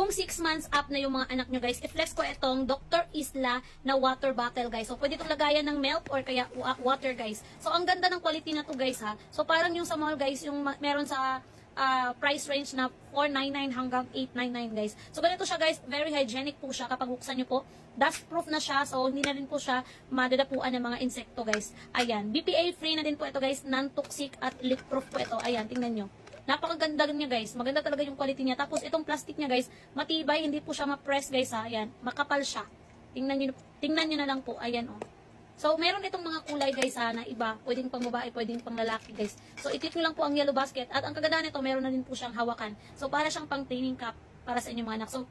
Kung 6 months up na yung mga anak nyo guys, i-flex ko itong Dr. Isla na water bottle guys. So pwede itong lagayan ng milk or kaya water guys. So ang ganda ng quality na to guys ha. So parang yung sa mall guys, yung meron sa price range na 499 hanggang 899 guys. So ganito siya guys, very hygienic po siya kapag buksan nyo po. Dust proof na siya, so hindi na rin po siya madadapuan ng mga insekto guys. Ayan, BPA free na din po ito guys, non-toxic at leak proof po ito. Ayan, tingnan nyo. Napakaganda niya guys. Maganda talaga yung quality niya. Tapos itong plastic niya guys, matibay, hindi po siya ma-press guys ha. Ayan, makapal siya. Tingnan niyo na lang po. Ayan oh. So meron itong mga kulay guys ha, na iba. Pwedeng pang babae, pwedeng pang lalaki guys. So i-click nyo lang po ang yellow basket. At ang kagandahan nito, meron na din po siyang hawakan. So para siyang pang training cup para sa inyong mga anak. So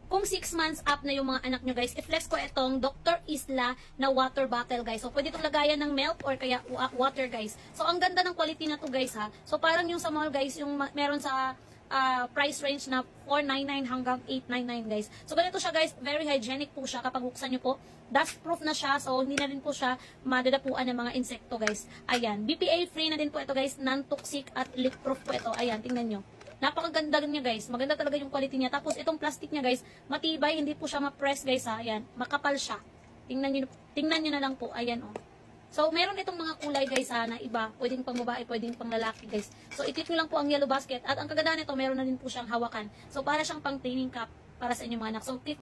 kung 6 months up na yung mga anak nyo guys, i-flex ko itong Dr. Isla na water bottle guys. So pwede itong lagayan ng milk or kaya water guys. So ang ganda ng quality na to guys ha. So parang yung sa mall guys, yung meron sa price range na 499 hanggang 899 guys. So ganito siya guys, very hygienic po siya kapag buksan nyo po. Dust proof na siya, so hindi na rin po siya madadapuan ng mga insekto guys. Ayan, BPA free na din po ito guys, non-toxic at leak proof po ito. Ayan, tingnan nyo. Napakaganda niya guys. Maganda talaga yung quality niya. Tapos itong plastic niya guys, matibay, hindi po siya ma-press guys ha. Ayan, makapal siya. Tingnan niyo na lang po. Ayan oh. So meron itong mga kulay guys ha, na iba. Pwedeng pang babae, pwedeng pang lalaki guys. So i-click nyo lang po ang yellow basket. At ang kagandahan nito, meron na din po siyang hawakan. So para siyang pang training cup para sa inyong mga anak. So click